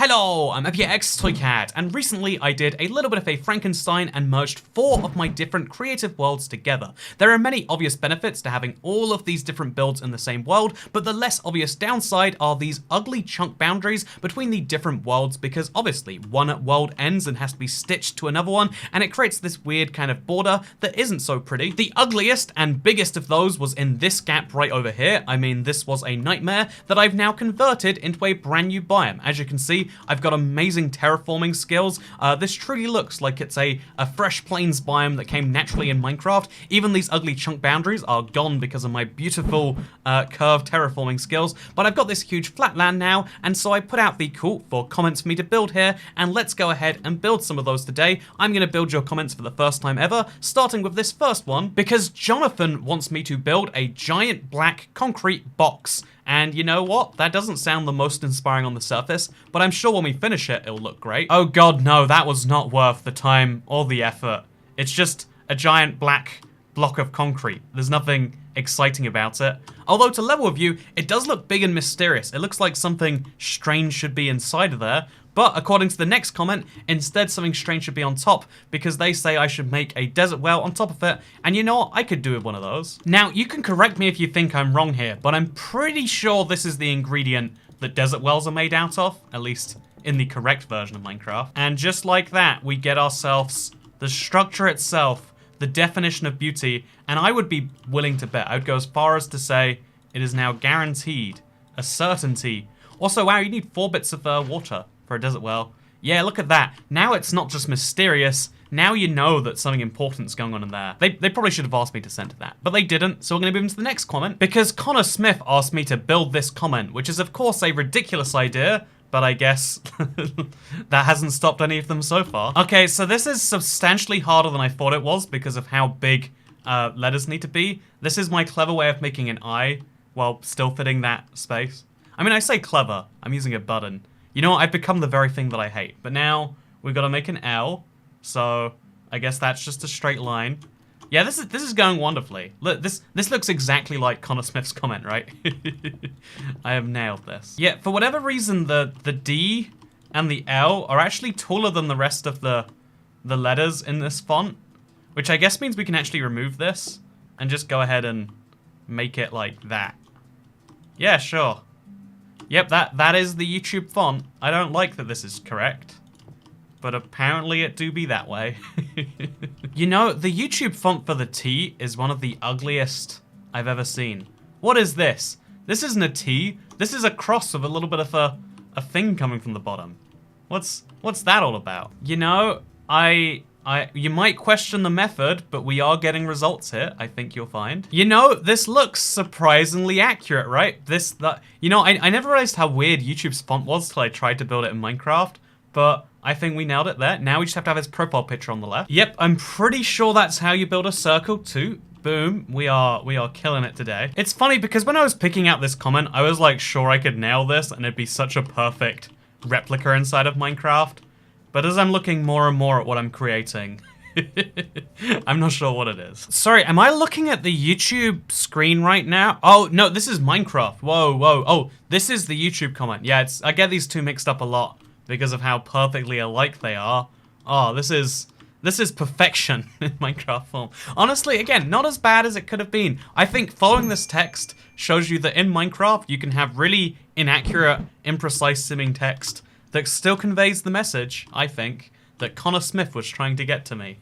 Hello, I'm FPX and recently I did a little bit of a Frankenstein and merged 4 of my different creative worlds together. There are many obvious benefits to having all of these different builds in the same world, but the less obvious downside are these ugly chunk boundaries between the different worlds, because obviously one world ends and has to be stitched to another one, and it creates this weird kind of border that isn't so pretty. The ugliest and biggest of those was in this gap right over here. I mean, this was a nightmare that I've now converted into a brand new biome. As you can see, I've got amazing terraforming skills. This truly looks like it's a fresh plains biome that came naturally in Minecraft. Even these ugly chunk boundaries are gone because of my beautiful curved terraforming skills, but I've got this huge flat land now, and so I put out the call for comments for me to build here, and let's go ahead and build some of those today. I'm going to build your comments for the first time ever, starting with this first one, because Jonathan wants me to build a giant black concrete box. And you know what? That doesn't sound the most inspiring on the surface, but I'm sure when we finish it, it'll look great. Oh god, no, that was not worth the time or the effort. It's just a giant black block of concrete. There's nothing exciting about it. Although to level with you, it does look big and mysterious. It looks like something strange should be inside of there. But according to the next comment, instead something strange should be on top, because they say I should make a desert well on top of it, and you know what, I could do with one of those. Now, you can correct me if you think I'm wrong here, but I'm pretty sure this is the ingredient that desert wells are made out of, at least in the correct version of Minecraft. And just like that, we get ourselves the structure itself, the definition of beauty, and I would be willing to bet, I would go as far as to say it is now guaranteed, a certainty. Also, wow, you need 4 bits of water for a desert well. Yeah, look at that. Now it's not just mysterious. Now you know that something important's going on in there. They probably should have asked me to center that, but they didn't, so we're going to move into the next comment, because Connor Smith asked me to build this comment, which is of course a ridiculous idea, but I guess that hasn't stopped any of them so far. Okay, so this is substantially harder than I thought it was because of how big letters need to be. This is my clever way of making an I while still fitting that space. I mean, I say clever, I'm using a button. You know what, I've become the very thing that I hate. But now, we've got to make an L, so I guess that's just a straight line. Yeah, this is going wonderfully. Look, this looks exactly like Connor Smith's comment, right? I have nailed this. Yeah, for whatever reason, the D and the L are actually taller than the rest of the letters in this font, which I guess means we can actually remove this and just go ahead and make it like that. Yeah, sure. Yep, that is the YouTube font. I don't like that this is correct, but apparently it do be that way. You know, the YouTube font for the T is one of the ugliest I've ever seen. What is this? This isn't a T. This is a cross with a little bit of a thing coming from the bottom. What's that all about? You know, you might question the method, but we are getting results here, I think you'll find. You know, this looks surprisingly accurate, right? You know, I never realized how weird YouTube's font was till I tried to build it in Minecraft, but I think we nailed it there. Now we just have to have his profile picture on the left. Yep, I'm pretty sure that's how you build a circle too. Boom, we are killing it today. It's funny because when I was picking out this comment, I was like sure I could nail this and it'd be such a perfect replica inside of Minecraft. But as I'm looking more and more at what I'm creating, I'm not sure what it is. Sorry, am I looking at the YouTube screen right now? Oh, no, this is Minecraft. Whoa, whoa. Oh, this is the YouTube comment. Yeah, I get these two mixed up a lot because of how perfectly alike they are. Oh, this is perfection in Minecraft form. Honestly, again, not as bad as it could have been. I think following this text shows you that in Minecraft, you can have really inaccurate, imprecise seeming text that still conveys the message, I think, that Connor Smith was trying to get to me.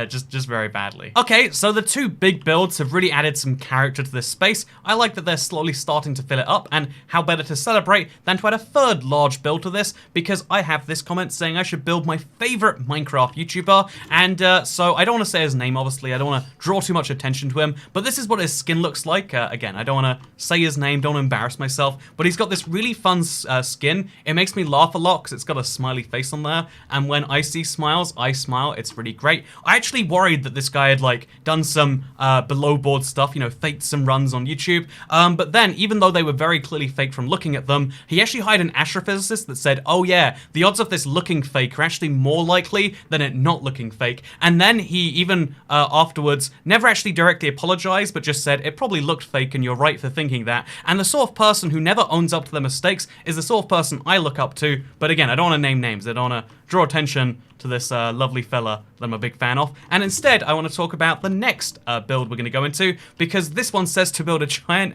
just very badly. Okay, so the 2 big builds have really added some character to this space. I like that they're slowly starting to fill it up, and how better to celebrate than to add a 3rd large build to this, because I have this comment saying I should build my favorite Minecraft YouTuber, and so I don't want to say his name, obviously. I don't want to draw too much attention to him, but this is what his skin looks like. Again, I don't want to say his name, don't embarrass myself, but he's got this really fun skin. It makes me laugh a lot because it's got a smiley face on there. and when Icy smiles, I smile. It's really great. I actually worried that this guy had like done some below board stuff, you know, faked some runs on YouTube, but then even though they were very clearly fake from looking at them, he actually hired an astrophysicist that said, oh yeah, the odds of this looking fake are actually more likely than it not looking fake. And then he even afterwards never actually directly apologized, but just said it probably looked fake and you're right for thinking that. And the sort of person who never owns up to their mistakes is the sort of person I look up to. But again, I don't want to name names. I don't want to draw attention to this lovely fella that I'm a big fan of. And instead, I want to talk about the next build we're going to go into, because this one says to build a giant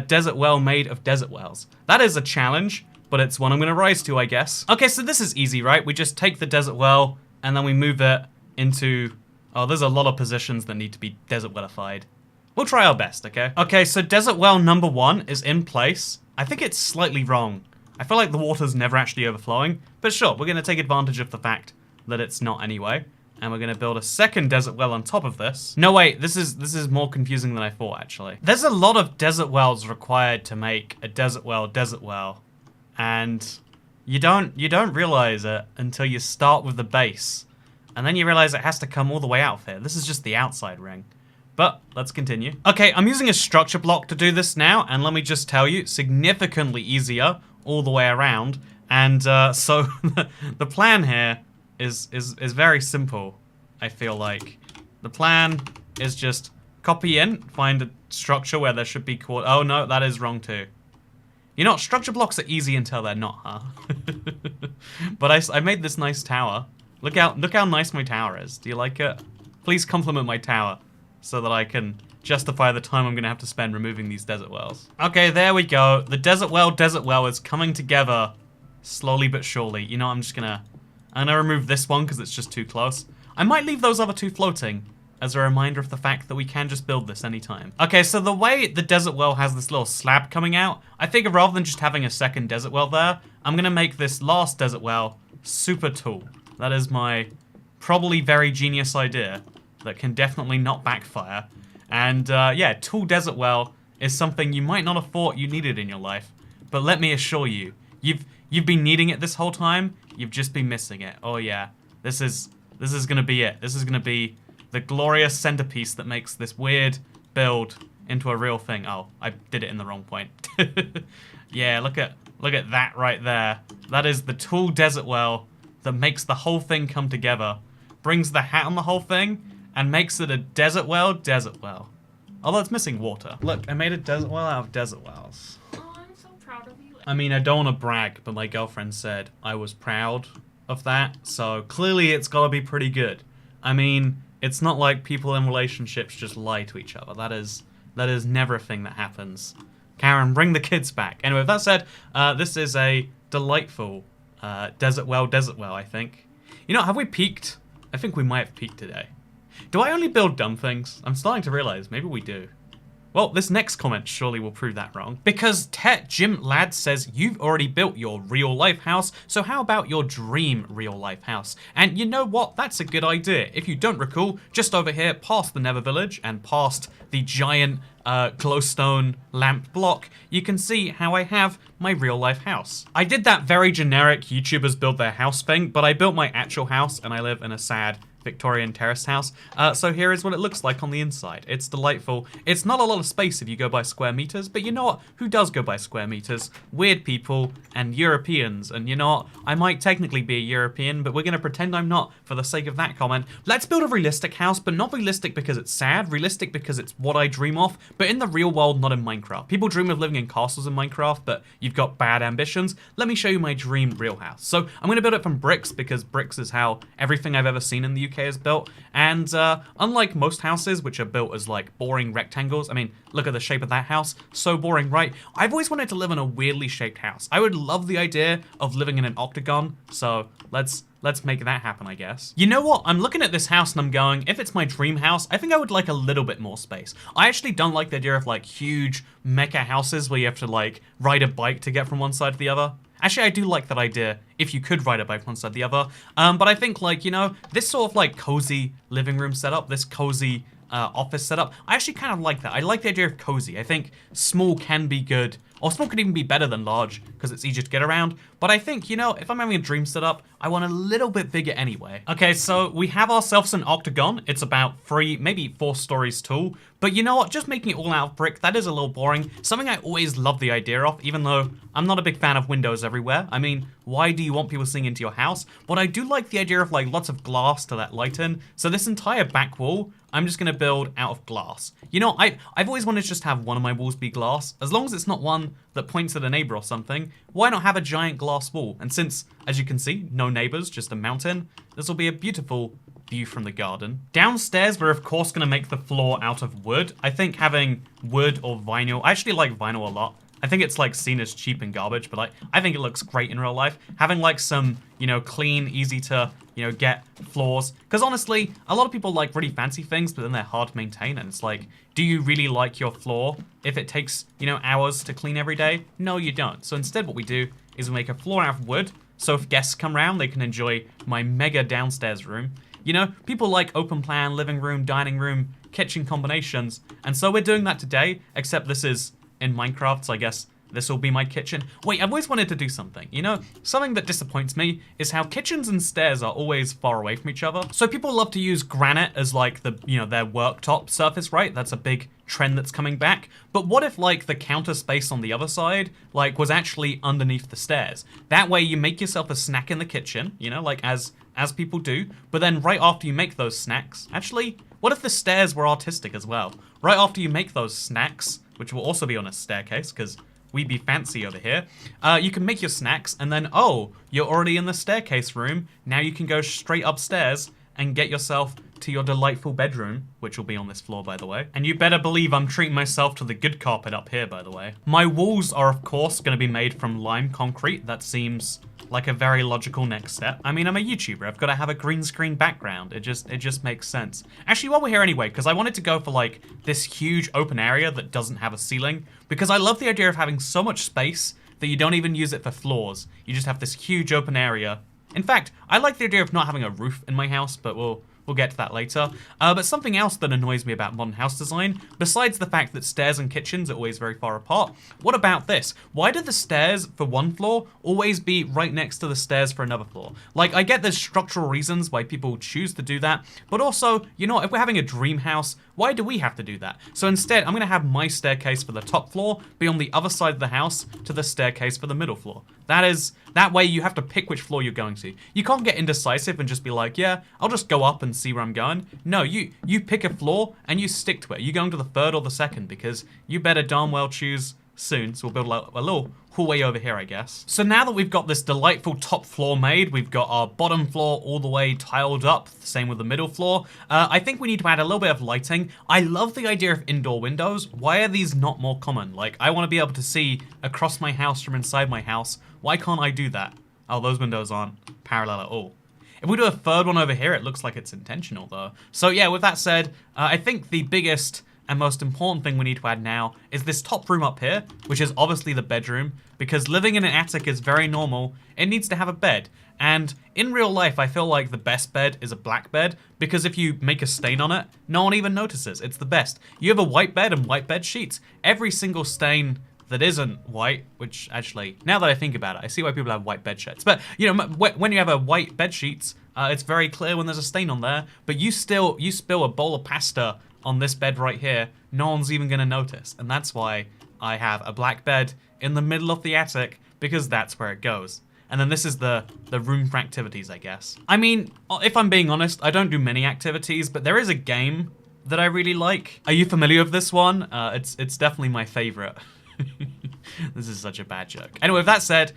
desert well made of desert wells. That is a challenge, but it's one I'm going to rise to, I guess. Okay, so this is easy, right? We just take the desert well, and then we move it into... Oh, there's a lot of positions that need to be desert wellified. We'll try our best, okay? Okay, so desert well number 1 is in place. I think it's slightly wrong. I feel like the water's never actually overflowing, but sure, we're going to take advantage of the fact that it's not anyway. And we're going to build a second desert well on top of this. No, wait, this is more confusing than I thought, actually. There's a lot of desert wells required to make a desert well. And you don't realize it until you start with the base. And then you realize it has to come all the way out of here. This is just the outside ring. But let's continue. Okay, I'm using a structure block to do this now, and let me just tell you, significantly easier all the way around. And so the plan here is very simple, I feel like. The plan is just copy in, find a structure where there should be oh no, that is wrong too. You know, structure blocks are easy until they're not, huh? But I made this nice tower. Look how nice my tower is. Do you like it? Please compliment my tower so that I can justify the time I'm gonna have to spend removing these desert wells. Okay, there we go. The desert well is coming together slowly but surely. You know, I'm gonna remove this one because it's just too close. I might leave those other two floating as a reminder of the fact that we can just build this anytime. Okay, so the way the desert well has this little slab coming out, I figure rather than just having a second desert well there, I'm gonna make this last desert well super tall. That is my probably very genius idea that can definitely not backfire. And yeah, tall desert well is something you might not have thought you needed in your life. But let me assure you, you've been needing it this whole time, you've just been missing it. Oh yeah, this is gonna be it. This is gonna be the glorious centerpiece that makes this weird build into a real thing. Oh, I did it in the wrong point. Yeah, look at that right there. That is the tall desert well that makes the whole thing come together, brings the hat on the whole thing, and makes it a desert well. Although it's missing water. Look, I made a desert well out of desert wells. Oh, I'm so proud of you. I mean, I don't want to brag, but my girlfriend said I was proud of that, so clearly it's gotta be pretty good. I mean, it's not like people in relationships just lie to each other. That is never a thing that happens. Karen, bring the kids back. Anyway, with that said, this is a delightful desert well, I think. You know, have we peaked? I think we might have peaked today. Do I only build dumb things? I'm starting to realize maybe we do. Well, this next comment surely will prove that wrong. Because Jim Ladd says you've already built your real life house, so how about your dream real life house? And you know what? That's a good idea. If you don't recall, just over here past the Nether Village and past the giant glowstone lamp block, you can see how I have my real life house. I did that very generic YouTubers build their house thing, but I built my actual house and I live in a sad Victorian terraced house. So here is what it looks like on the inside. It's delightful. It's not a lot of space if you go by square meters, but you know what? Who does go by square meters? Weird people and Europeans. And you know what? I might technically be a European, but we're gonna pretend I'm not for the sake of that comment. Let's build a realistic house, but not realistic because it's sad, realistic because it's what I dream of, but in the real world, not in Minecraft. People dream of living in castles in Minecraft, but you've got bad ambitions. Let me show you my dream real house. So I'm gonna build it from bricks because bricks is how everything I've ever seen in the UK is built, and unlike most houses which are built as like boring rectangles, I mean, look at the shape of that house, so boring, right? I've always wanted to live in a weirdly shaped house. I would love the idea of living in an octagon, so let's make that happen, I guess. You know what? I'm looking at this house and I'm going, if it's my dream house, I think I would like a little bit more space. I actually don't like the idea of like huge mecha houses where you have to like ride a bike to get from one side to the other. Actually, I do like that idea, if you could ride a bike from one side to the other. But I think, like, you know, this sort of, like, cozy living room setup, this cozy office setup, I actually kind of like that. I like the idea of cozy. I think small can be good Or small could even be better than large because it's easier to get around. But I think, you know, if I'm having a dream setup, I want a little bit bigger anyway. Okay, so we have ourselves an octagon. It's about 3, maybe 4 stories tall. But you know what, just making it all out of brick, that is a little boring. Something I always love the idea of, even though I'm not a big fan of windows everywhere. I mean, why do you want people seeing into your house? But I do like the idea of like lots of glass to let light in. So this entire back wall, I'm just gonna build out of glass. You know, I've always wanted to just have one of my walls be glass. As long as it's not one that points at a neighbor or something, why not have a giant glass wall? And since, as you can see, no neighbors, just a mountain, this will be a beautiful view from the garden. Downstairs, we're of course gonna make the floor out of wood. I think having wood or vinyl, I actually like vinyl a lot. I think it's like seen as cheap and garbage, but I think it looks great in real life. Having like some, you know, clean, easy to, you know, get floors. Because honestly, a lot of people like really fancy things, but then they're hard to maintain. And it's like, do you really like your floor if it takes, you know, hours to clean every day? No, you don't. So instead what we do is we make a floor out of wood. So if guests come around, they can enjoy my mega downstairs room. You know, people like open plan, living room, dining room, kitchen combinations. And so we're doing that today, except this is in Minecraft, so I guess this will be my kitchen. Wait, I've always wanted to do something. You know, something that disappoints me is how kitchens and stairs are always far away from each other. So people love to use granite as like the, you know, their worktop surface, right? That's a big trend that's coming back. But what if like the counter space on the other side, like was actually underneath the stairs? That way you make yourself a snack in the kitchen, you know, like as people do. But then right after you make those snacks, actually, what if the stairs were artistic as well? Right after you make those snacks, which will also be on a staircase, because we be fancy over here. You can make your snacks and then, oh, you're already in the staircase room. Now you can go straight upstairs and get yourself to your delightful bedroom, which will be on this floor, by the way. And you better believe I'm treating myself to the good carpet up here, by the way. My walls are, of course, going to be made from lime concrete. That seems like a very logical next step. I mean, I'm a YouTuber. I've got to have a green screen background. It just makes sense. Actually, while we're here anyway, because I wanted to go for like this huge open area that doesn't have a ceiling, because I love the idea of having so much space that you don't even use it for floors. You just have this huge open area. In fact, I like the idea of not having a roof in my house, but we'll get to that later. But something else that annoys me about modern house design, besides the fact that stairs and kitchens are always very far apart, what about this? Why do the stairs for one floor always be right next to the stairs for another floor? Like, I get there's structural reasons why people choose to do that, but also, you know, if we're having a dream house, why do we have to do that? So instead, I'm gonna have my staircase for the top floor be on the other side of the house to the staircase for the middle floor. That way you have to pick which floor you're going to. You can't get indecisive and just be like, yeah, I'll just go up and see where I'm going. No, you pick a floor and you stick to it. You're going to the third or the second because you better darn well choose soon. So we'll build a little hallway over here, I guess. So now that we've got this delightful top floor made, we've got our bottom floor all the way tiled up, same with the middle floor. I think we need to add a little bit of lighting. I love the idea of indoor windows. Why are these not more common? Like, I want to be able to see across my house from inside my house. Why can't I do that? Oh, those windows aren't parallel at all. If we do a third one over here, it looks like it's intentional though. So yeah, with that said, I think the biggest and most important thing we need to add now is this top room up here, which is obviously the bedroom, because living in an attic is very normal. It needs to have a bed. And in real life, I feel like the best bed is a black bed, because if you make a stain on it, no one even notices. It's the best. You have a white bed and white bed sheets. Every single stain that isn't white, which actually, now that I think about it, I see why people have white bed sheets. But, you know, when you have a white bed sheets, it's very clear when there's a stain on there, but you spill a bowl of pasta on this bed right here, no one's even gonna notice. And that's why I have a black bed in the middle of the attic, because that's where it goes. And then this is the room for activities, I guess. I mean, if I'm being honest, I don't do many activities, but there is a game that I really like. Are you familiar with this one? It's definitely my favorite. This is such a bad joke. Anyway, with that said,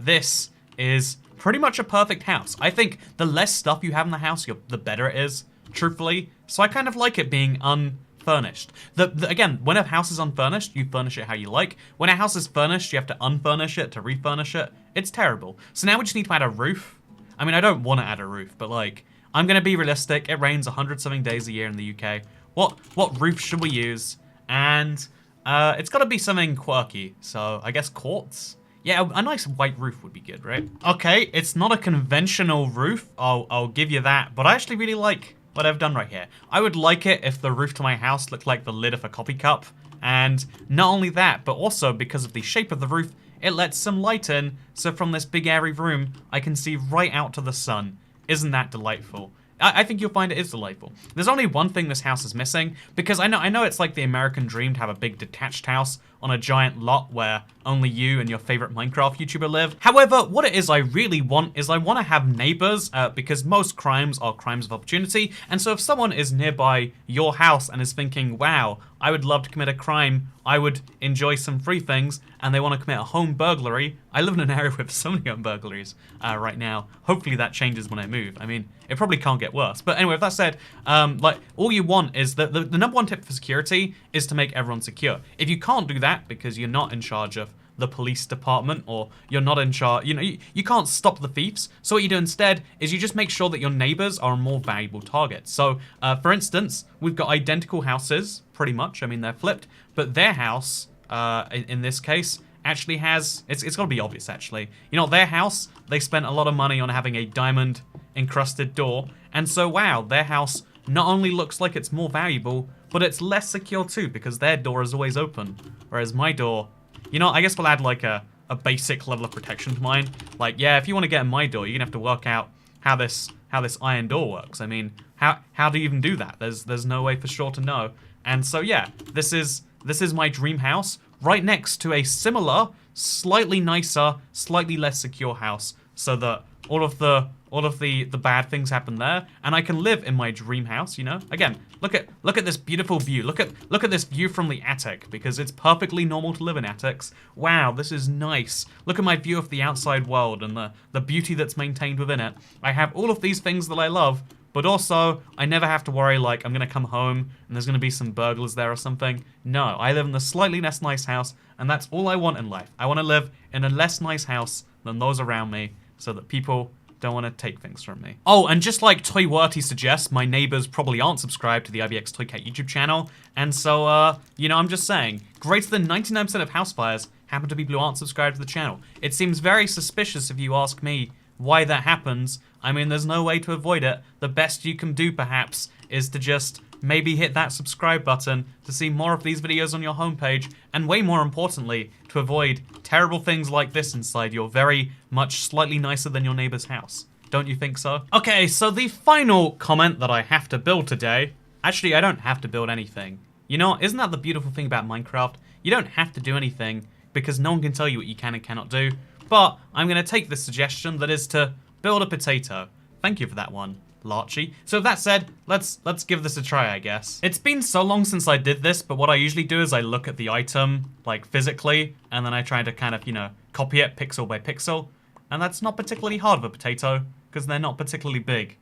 this is pretty much a perfect house. I think the less stuff you have in the house, the better it is, truthfully. So I kind of like it being unfurnished. Again, when a house is unfurnished, you furnish it how you like. When a house is furnished, you have to unfurnish it to refurnish it. It's terrible. So now we just need to add a roof. I mean, I don't want to add a roof, but like, I'm gonna be realistic. It rains 100-something days a year in the UK. What roof should we use? And it's gotta be something quirky. So I guess quartz? Yeah, a nice white roof would be good, right? Okay, it's not a conventional roof. I'll give you that, but I actually really like what I've done right here. I would like it if the roof to my house looked like the lid of a coffee cup. And not only that, but also because of the shape of the roof, it lets some light in, so from this big airy room, I can see right out to the sun. Isn't that delightful? I think you'll find it is delightful. There's only one thing this house is missing, because I know it's like the American dream to have a big detached house on a giant lot where only you and your favorite Minecraft YouTuber live. However, what it is I really want is I want to have neighbors, because most crimes are crimes of opportunity, and so if someone is nearby your house and is thinking, wow, I would love to commit a crime, I would enjoy some free things, and they want to commit a home burglary. I live in an area with so many home burglaries right now. Hopefully that changes when I move. I mean, it probably can't get worse. But anyway, with that said, like, all you want is the number one tip for security is to make everyone secure. If you can't do that because you're not in charge of the police department, or you're not in charge, you can't stop the thieves. So what you do instead is you just make sure that your neighbors are a more valuable target. So, for instance, we've got identical houses, pretty much. I mean, they're flipped, but their house, in this case, actually has, it's got to be obvious, actually. Their house, they spent a lot of money on having a diamond encrusted door, and so, wow, their house not only looks like it's more valuable, but it's less secure too, because their door is always open, whereas my door, I guess we'll add like a basic level of protection to mine. Like, yeah, if you want to get in my door, you're gonna have to work out how this iron door works. I mean, how do you even do that? There's no way for sure to know. And so yeah, this is my dream house right next to a similar, slightly nicer, slightly less secure house, so that all of the bad things happen there, and I can live in my dream house, Again, look at this beautiful view. Look at this view from the attic, because it's perfectly normal to live in attics. Wow, this is nice. Look at my view of the outside world and the beauty that's maintained within it. I have all of these things that I love, but also I never have to worry like I'm gonna come home and there's gonna be some burglars there or something. No, I live in a slightly less nice house, and that's all I want in life. I want to live in a less nice house than those around me, so that people don't want to take things from me. Oh, and just like Toyworty suggests, my neighbors probably aren't subscribed to the IBX Toycat YouTube channel, and so, I'm just saying, greater than 99% of house fires happen to people who aren't subscribed to the channel. It seems very suspicious if you ask me why that happens. I mean, there's no way to avoid it. The best you can do, perhaps, is to just maybe hit that subscribe button to see more of these videos on your homepage, and way more importantly, to avoid terrible things like this inside your very much slightly nicer than your neighbor's house. Don't you think so? Okay, so the final comment that I have to build today, actually I don't have to build anything. Isn't that the beautiful thing about Minecraft? You don't have to do anything, because no one can tell you what you can and cannot do. But I'm gonna take this suggestion, that is to build a potato. Thank you for that one, Larchy. So with that said, let's give this a try, I guess. It's been so long since I did this, but what I usually do is I look at the item, like, physically, and then I try to kind of, copy it pixel by pixel. And that's not particularly hard of a potato, because they're not particularly big.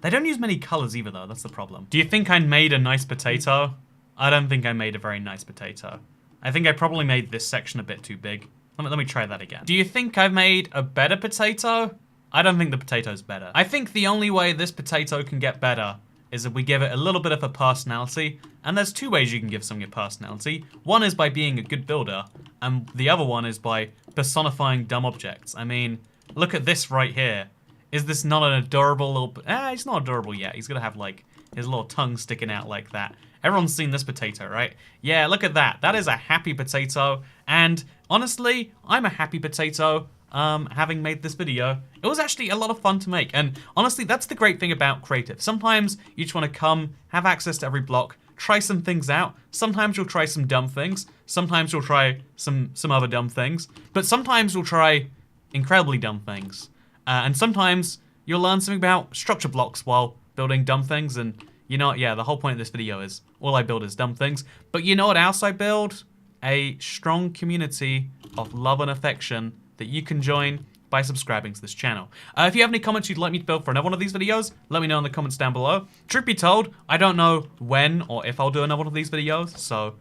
They don't use many colors either, though. That's the problem. Do you think I made a nice potato? I don't think I made a very nice potato. I think I probably made this section a bit too big. Let me try that again. Do you think I've made a better potato? I don't think the potato's better. I think the only way this potato can get better is if we give it a little bit of a personality. And there's two ways you can give something a personality. One is by being a good builder, and the other one is by personifying dumb objects. I mean, look at this right here. Is this not an adorable little... he's not adorable yet. He's gonna have, like, his little tongue sticking out like that. Everyone's seen this potato, right? Yeah, look at that. That is a happy potato. And honestly, I'm a happy potato, having made this video. It was actually a lot of fun to make. And honestly, that's the great thing about creative. Sometimes you just want to come, have access to every block, try some things out. Sometimes you'll try some dumb things. Sometimes you'll try some other dumb things. But sometimes you'll try incredibly dumb things. And sometimes you'll learn something about structure blocks while building dumb things. And yeah, the whole point of this video is all I build is dumb things. But you know what else I build? A strong community of love and affection that you can join by subscribing to this channel. If you have any comments you'd like me to build for another one of these videos, let me know in the comments down below. Truth be told, I don't know when or if I'll do another one of these videos, so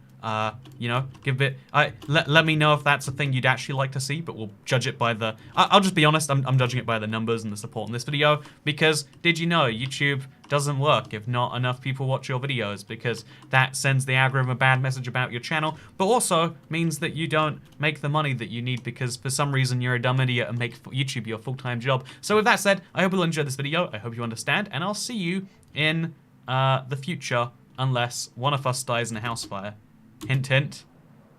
give it. Let me know if that's a thing you'd actually like to see, but we'll judge it by the. I'll just be honest. I'm judging it by the numbers and the support in this video, because did you know YouTube doesn't work if not enough people watch your videos, because that sends the algorithm a bad message about your channel, but also means that you don't make the money that you need because for some reason you're a dumb idiot and make YouTube your full-time job. So with that said, I hope you'll enjoy this video. I hope you understand, and I'll see you in the future unless one of us dies in a house fire. Hint, hint.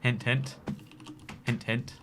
Hint, hint. Hint, hint.